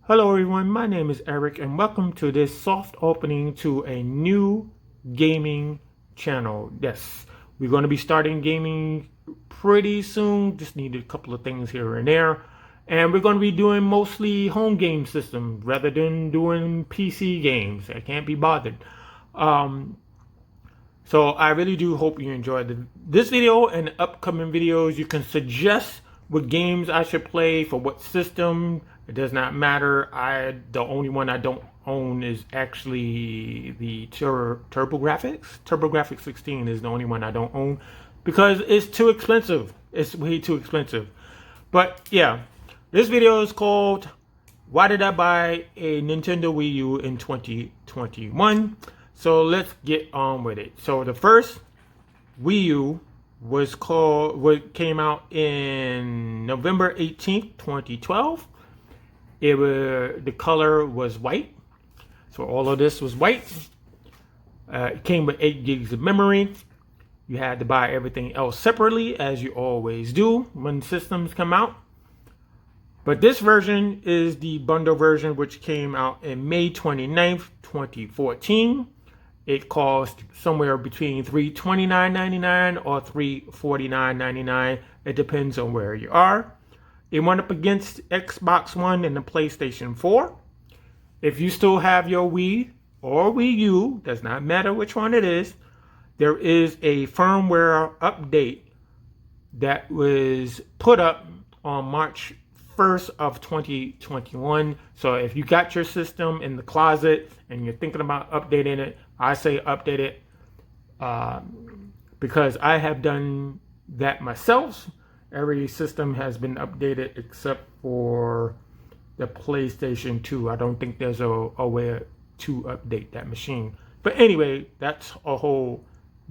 Hello everyone, my name is Eric and welcome to this soft opening to a new gaming channel. Yes, we're going to be starting gaming pretty soon, just needed a couple of things here and there. And we're going to be doing mostly home game system rather than doing PC games. I can't be bothered. So I really do hope you enjoyed this video and upcoming videos. You can suggest what games I should play for what system. It does not matter. The only one I don't own is actually the TurboGrafx. TurboGrafx 16 is the only one I don't own because it's too expensive. It's way too expensive. But yeah, this video is called Why Did I Buy a Nintendo Wii U in 2021? So let's get on with it. So the first Wii U came out in November 18th, 2012. The color was white. So all of this was white. It came with 8 gigs of memory. You had to buy everything else separately, as you always do when systems come out. But this version is the bundle version, which came out in May 29th, 2014. It cost somewhere between $329.99 or $349.99. It depends on where you are. It went up against Xbox One and the PlayStation 4. If you still have your Wii or Wii U, does not matter which one it is, there is a firmware update that was put up on March 1st of 2021. So if you got your system in the closet and you're thinking about updating it, I say update it because I have done that myself. Every system has been updated except for the PlayStation 2. I don't think there's a way to update that machine. But anyway, that's a whole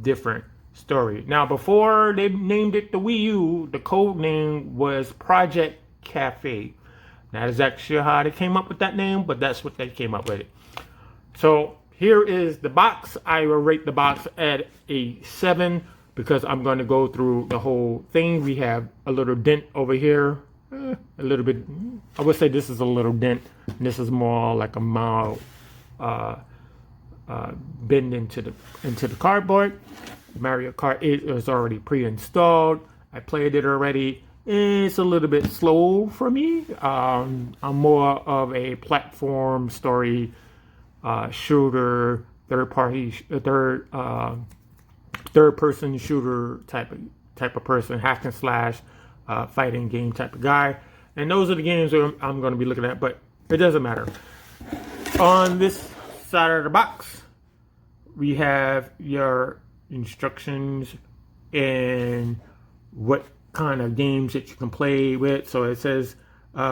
different story. Now, before they named it the Wii U, the code name was Project Cafe. Not exactly sure how they came up with that name, but that's what they came up with it. So here is the box. I will rate the box at a 7 because I'm going to go through the whole thing. We have a little dent over here, a little bit. I would say this is a little dent. And this is more like a mild bend into the cardboard. Mario Kart 8 is already pre-installed. I played it already. It's a little bit slow for me. I'm more of a platform story shooter, third-person shooter type of person, hack and slash, fighting game type of guy. And those are the games that I'm going to be looking at, but it doesn't matter. On this side of the box, we have your instructions and what kind of games that you can play with. So it says,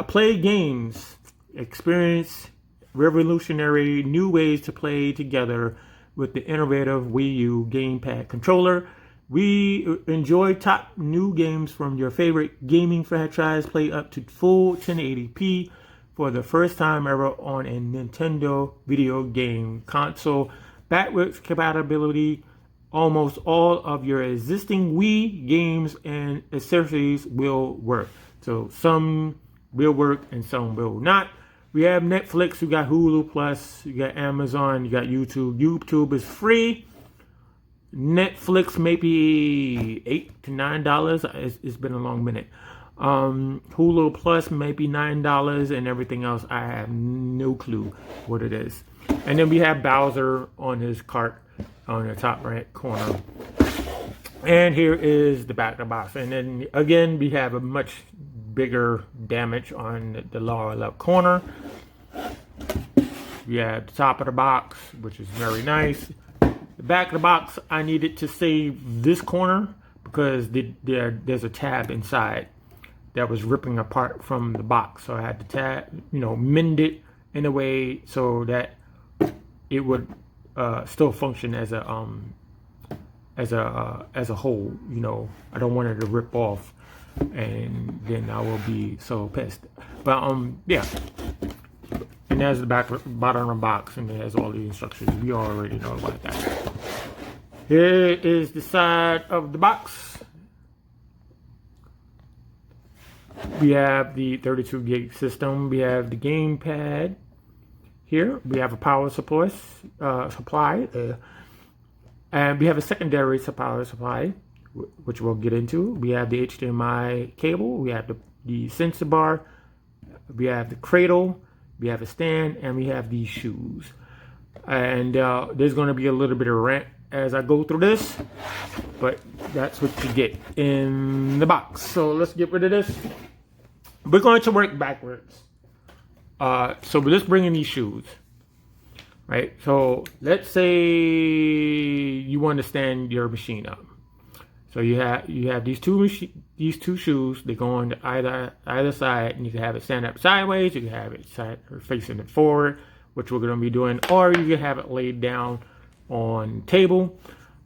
play games, experience revolutionary new ways to play together with the innovative Wii U Gamepad controller. We enjoy top new games from your favorite gaming franchise. Play up to full 1080p for the first time ever on a Nintendo video game console. Backwards compatibility. Almost all of your existing Wii games and accessories will work. So some will work and some will not. We have Netflix, you got Hulu Plus, you got Amazon, you got YouTube. YouTube is free. Netflix maybe $8 to $9. It's been a long minute. Hulu Plus maybe $9, and everything else I have no clue what it is. And then we have Bowser on his cart on the top right corner. And here is the back of the box. And then again, we have a much bigger damage on the lower left corner. We have the top of the box, which is very nice. The back of the box, I needed to save this corner because there's a tab inside that was ripping apart from the box. So I had to mend it in a way so that it would still function as a whole. I don't want it to rip off, and then I will be so pissed. But yeah, and there's the bottom of the box, and it has all the instructions. We already know about that. Here is the side of the box. We have the 32 gig system. We have the gamepad here. We have a power supply, and we have a secondary power supply, which we'll get into. We have the HDMI cable. We have the sensor bar. We have the cradle. We have a stand, and we have these shoes. And there's going to be a little bit of rant as I go through this, but that's what you get in the box. So let's get rid of this. We're going to work backwards. So we're just bringing these shoes, right? So let's say you want to stand your machine up. So you have these two shoes. They go on either side, and you can have it stand up sideways. You can have it facing it forward, which we're going to be doing, or you can have it laid down on table.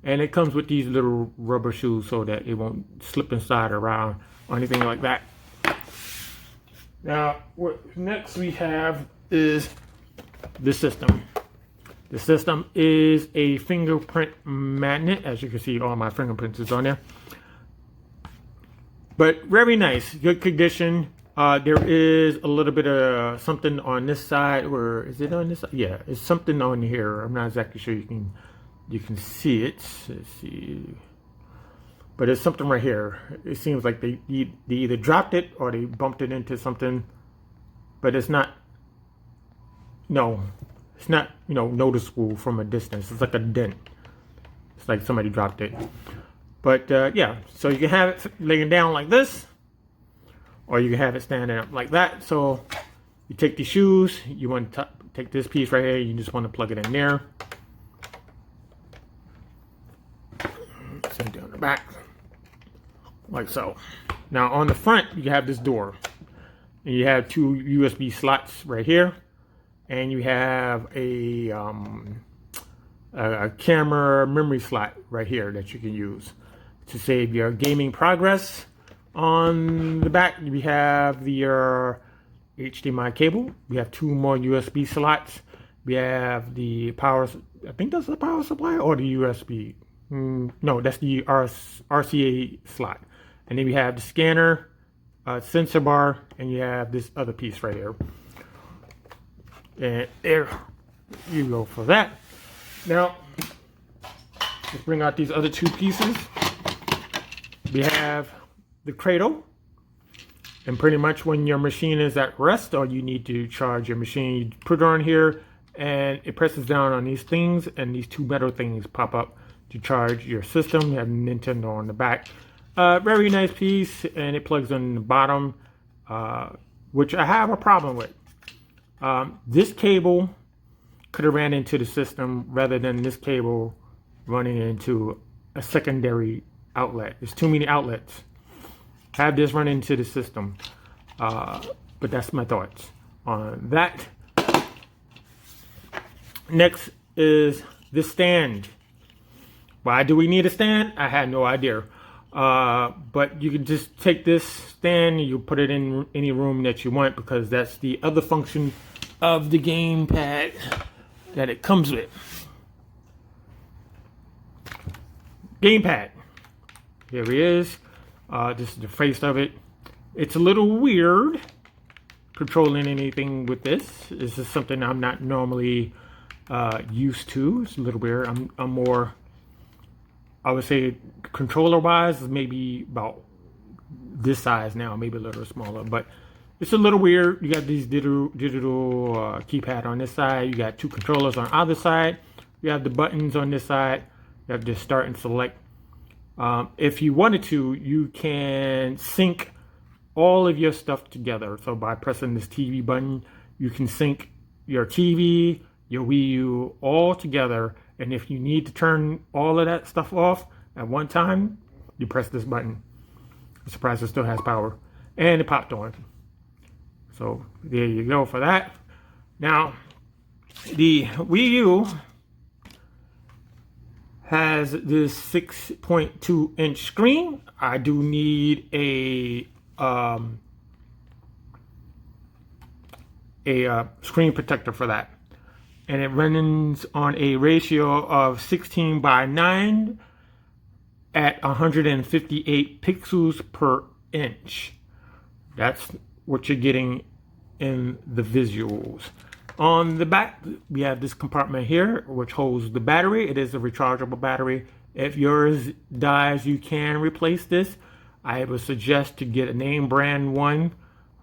And it comes with these little rubber shoes so that it won't slip inside around or anything like that. Now, what next we have is the system. The system is a fingerprint magnet. As you can see, all my fingerprints is on there. But very nice, good condition. There is a little bit of something on this side. Or is it on this side? Yeah, it's something on here. I'm not exactly sure you can see it. Let's see. But it's something right here. It seems like they either dropped it or they bumped it into something. But it's not, it's not, noticeable from a distance. It's like a dent. It's like somebody dropped it. But yeah, so you can have it laying down like this, or you can have it standing up like that. So you take the shoes, you want to take this piece right here, you just want to plug it in there. Send it on the back, like so. Now on the front, you have this door. And you have two USB slots right here. And you have a camera memory slot right here that you can use to save your gaming progress. On the back, we have your HDMI cable. We have two more USB slots. We have the power, I think that's the power supply or the USB. No, that's the RCA slot. And then we have the scanner, sensor bar, and you have this other piece right here. And there you go for that. Now, let's bring out these other two pieces. We have the cradle. And pretty much when your machine is at rest or you need to charge your machine, you put it on here and it presses down on these things, and these two metal things pop up to charge your system. You have Nintendo on the back. Very nice piece, and it plugs on the bottom, which I have a problem with. This cable could have ran into the system rather than this cable running into a secondary outlet. There's too many outlets. Have this run into the system. But that's my thoughts on that. Next is the stand. Why do we need a stand? I had no idea. But you can just take this stand and you put it in any room that you want, because that's the other function of the gamepad that it comes with. Gamepad. Here he is. This is the face of it. It's a little weird controlling anything with this. This is something I'm not normally used to. It's a little weird. I'm more, I would say, controller wise is maybe about this size now, maybe a little smaller, but it's a little weird. You got these digital keypad on this side. You got two controllers on either side. You have the buttons on this side. You have to start and select. If you wanted to, you can sync all of your stuff together. So by pressing this TV button, you can sync your TV, your Wii U all together. And if you need to turn all of that stuff off at one time, you press this button. I'm surprised it still has power. And it popped on. So there you go for that. Now, the Wii U has this 6.2 inch screen. I do need a screen protector for that. And it runs on a ratio of 16:9 at 158 pixels per inch. That's what you're getting in the visuals. On the back, we have this compartment here, which holds the battery. It is a rechargeable battery. If yours dies, you can replace this. I would suggest to get a name brand one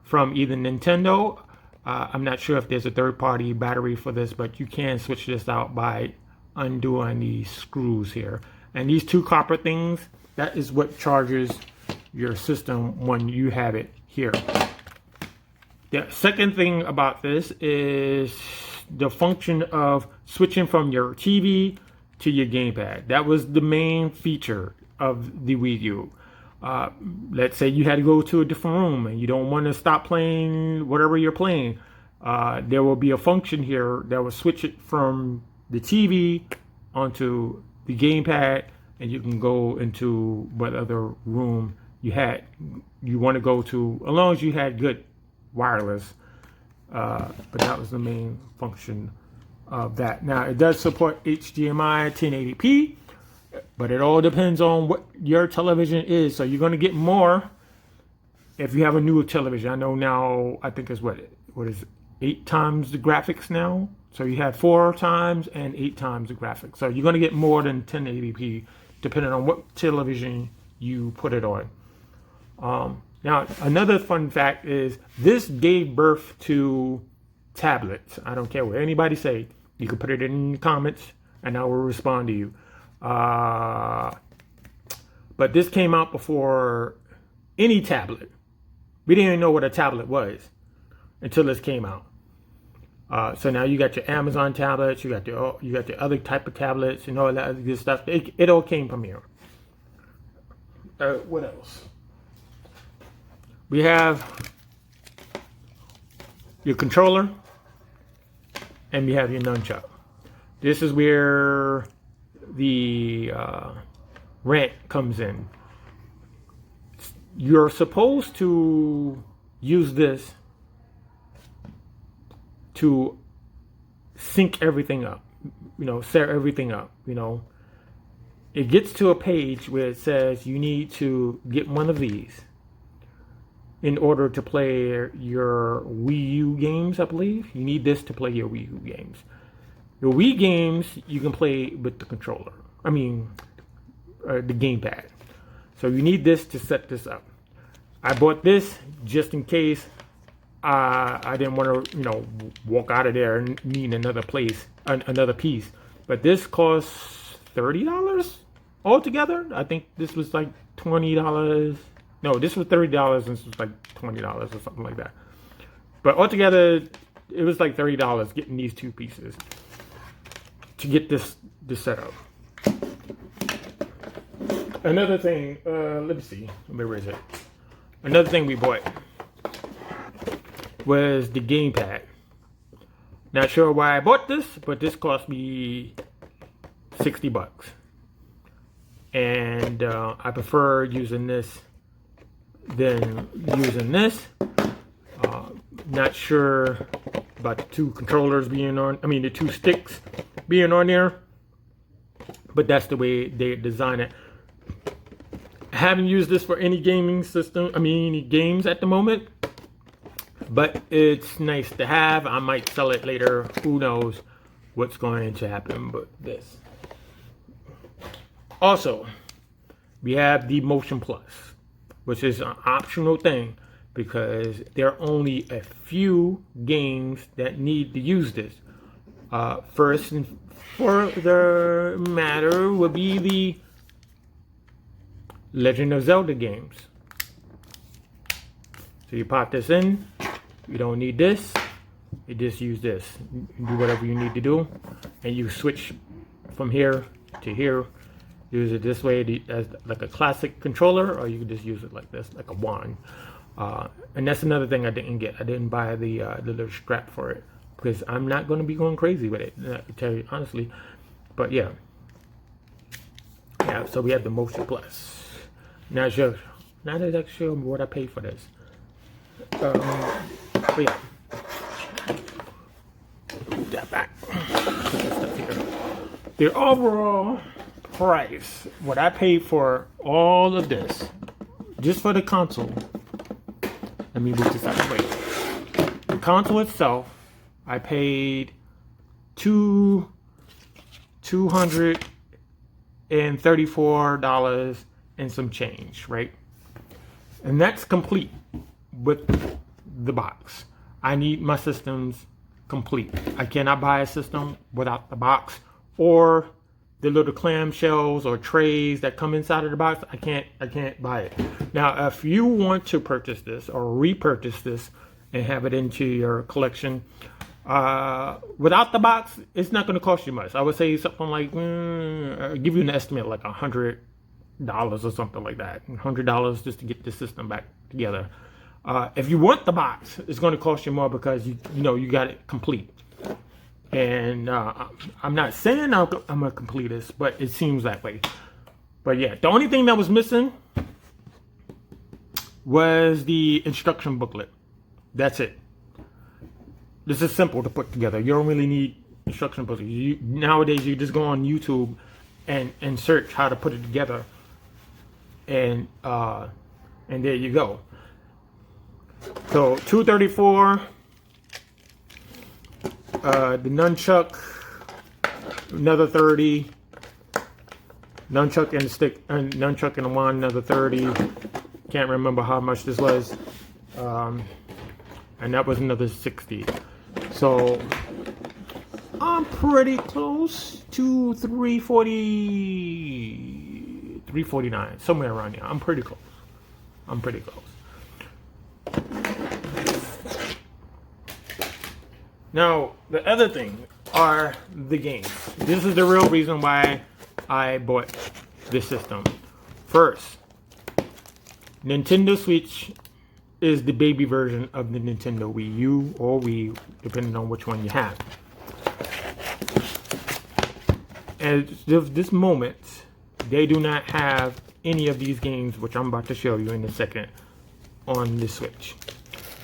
from either Nintendo. I'm not sure if there's a third-party battery for this, but you can switch this out by undoing these screws here. And these two copper things, that is what charges your system when you have it here. The second thing about this is the function of switching from your TV to your gamepad. That was the main feature of the Wii U. Let's say you had to go to a different room and you don't want to stop playing whatever you're playing. There will be a function here that will switch it from the TV onto the gamepad, and you can go into what other room you want to go to, as long as you had good wireless. But that was the main function of that. Now it does support HDMI 1080p, but it all depends on what your television is. So you're going to get more if you have a newer television. I know now, I think it's what is it, 8 times the graphics now. So you have 4 times and 8 times the graphics. So you're going to get more than 1080p depending on what television you put it on. Now, another fun fact is this gave birth to tablets. I don't care what anybody say. You can put it in the comments and I will respond to you. But this came out before any tablet. We didn't even know what a tablet was until this came out. So now you got your Amazon tablets, you got the other type of tablets and all that other good stuff. It all came from here. What else? We have your controller and we have your nunchuck. This is where the rant comes in. You're supposed to use this to sync everything up, set everything up, It gets to a page where it says you need to get one of these in order to play your Wii U games, I believe. You need this to play your Wii U games. Your Wii games, you can play with the controller. The gamepad. So you need this to set this up. I bought this just in case I didn't want to, walk out of there and need another piece. But this costs $30 altogether. I think this was like $20. No, this was $30 and this was like $20 or something like that. But altogether, it was like $30 getting these two pieces to get this set up. Another thing, let me see, where is it? Another thing we bought was the gamepad. Not sure why I bought this, but this cost me $60. And I prefer using this than using this. Not sure about the two controllers being on, the two sticks being on there, but that's the way they design it. I haven't used this for any gaming system, any games at the moment, but it's nice to have. I might sell it later. Who knows what's going to happen, but this. Also, we have the Motion Plus, which is an optional thing because there are only a few games that need to use this. First and further matter would be the Legend of Zelda games. So you pop this in, you don't need this, you just use this. You do whatever you need to do, and you switch from here to here. Use it this way as like a classic controller, or you can just use it like this, like a wand. And that's another thing I didn't get. I didn't buy the little strap for it because I'm not going to be going crazy with it, to tell you honestly. But yeah, so we have the Motion Plus. Now that I show me what I paid for this. But yeah, put that back. Put that stuff here. The overall price, what I paid for all of this, just for the console. Let let me move this out of the way. The console itself, I paid $234 and some change, right? And that's complete with the box. I need my systems complete. I cannot buy a system without the box or the little clamshells or trays that come inside of the box. I can't buy it. Now, if you want to purchase this or repurchase this and have it into your collection, without the box, it's not going to cost you much. I would say something like, I'll give you an estimate like $100 or something like that. $100 just to get the system back together. If you want the box, it's going to cost you more because you got it complete. And I'm not saying I'm a completist, but it seems that way. But yeah, the only thing that was missing was the instruction booklet. That's it. This is simple to put together. You don't really need instruction booklet. Nowadays, you just go on YouTube and search how to put it together, and there you go. So $234. The nunchuck, another $30. Nunchuck and the stick, and nunchuck and the wand, another $30. Can't remember how much this was, and that was another $60. So I'm pretty close to $340, $349, somewhere around here. I'm pretty close. Now, the other thing are the games. This is the real reason why I bought this system. First, Nintendo Switch is the baby version of the Nintendo Wii U or Wii, depending on which one you have. At this moment, they do not have any of these games, which I'm about to show you in a second, on the Switch.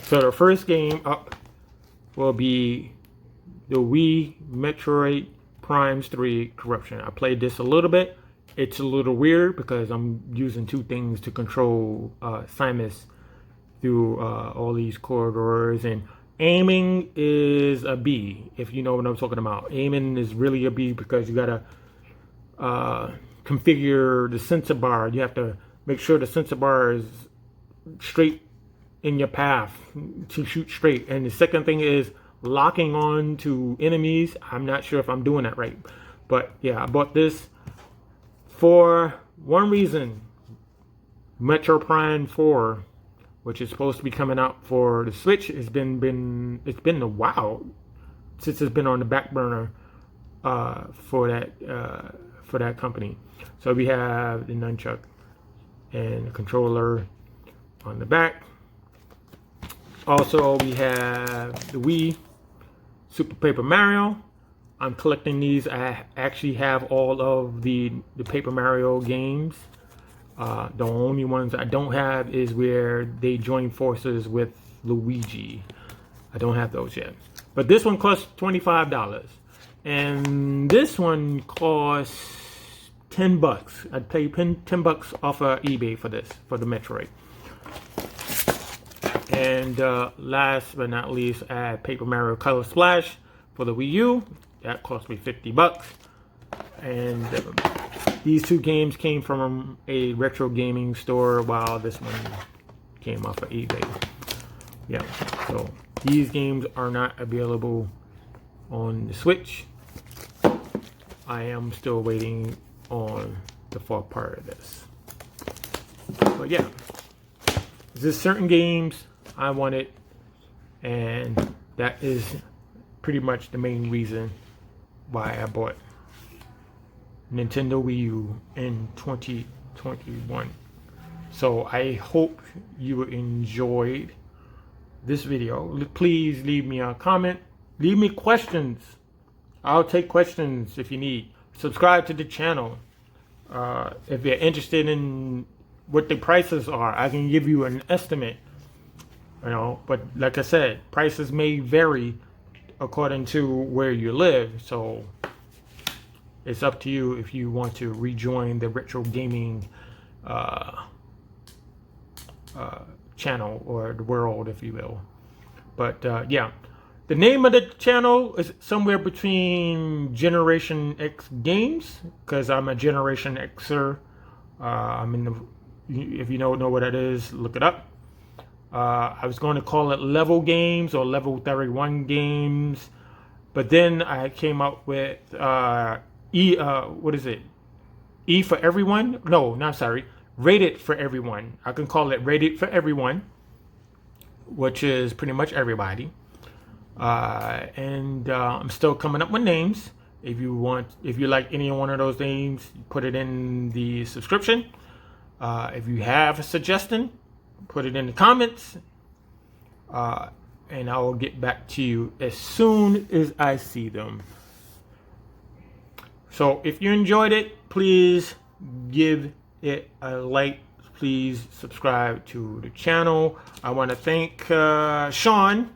So the first game up will be the Wii Metroid Prime 3 Corruption. I played this a little bit. It's a little weird because I'm using two things to control Samus through all these corridors, and aiming is a B, if you know what I'm talking about. Aiming is really a B because you gotta configure the sensor bar. You have to make sure the sensor bar is straight in your path to shoot straight. And the second thing is locking on to enemies. I'm not sure if I'm doing that right, but yeah, I bought this for one reason. Metro Prime 4, which is supposed to be coming out for the Switch, it's been a while since it's been on the back burner for that company. So we have the nunchuck and the controller on the back. Also, we have the Wii Super Paper Mario. I'm collecting these. I actually have all of the Paper Mario games. The only ones I don't have is where they join forces with Luigi. I don't have those yet. But this one costs $25. And this one costs $10. I'd pay $10 off of eBay for this, for the Metroid. And last but not least, I have Paper Mario Color Splash for the Wii U. That cost me $50. And these two games came from a retro gaming store, while this one came off of eBay. Yeah, so these games are not available on the Switch. I am still waiting on the fourth part of this. But yeah, there's certain games I wanted, and that is pretty much the main reason why I bought Nintendo Wii U in 2021. So I hope you enjoyed this video. Please leave me a comment. Leave me questions. I'll take questions if you need. Subscribe to the channel. If you're interested in what the prices are, I can give you an estimate. You know, but like I said, prices may vary according to where you live. So it's up to you if you want to rejoin the retro gaming channel, or the world, if you will. But yeah, the name of the channel is somewhere between Generation X Games, because I'm a Generation Xer. I'm in the, if you don't know what that is, look it up. I was going to call it Level Games or Level 31 Games, but then I came up with what is it? E for Everyone? No, not sorry. Rated for Everyone. I can call it Rated for Everyone, which is pretty much everybody. And I'm still coming up with names. If you like any one of those names, put it in the subscription. If you have a suggestion, put it in the comments. And I will get back to you as soon as I see them. So if you enjoyed it, please give it a like. Please subscribe to the channel. I want to thank Sean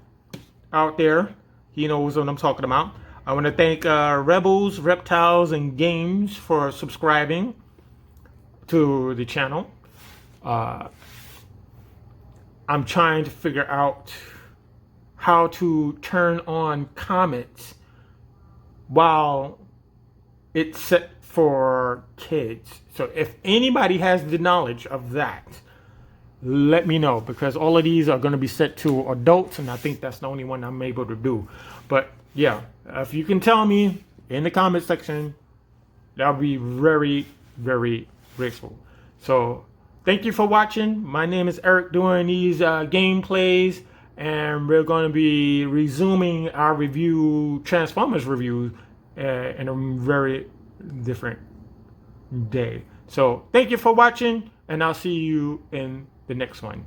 out there. He knows what I'm talking about. I want to thank Rebels, Reptiles, and Games for subscribing to the channel. I'm trying to figure out how to turn on comments while it's set for kids. So if anybody has the knowledge of that, let me know, because all of these are going to be set to adults, and I think that's the only one I'm able to do. But yeah, if you can tell me in the comment section, that'll be very, very grateful. So thank you for watching. My name is Eric, doing these gameplays, and we're going to be resuming our Transformers review in a very different day. So thank you for watching, and I'll see you in the next one.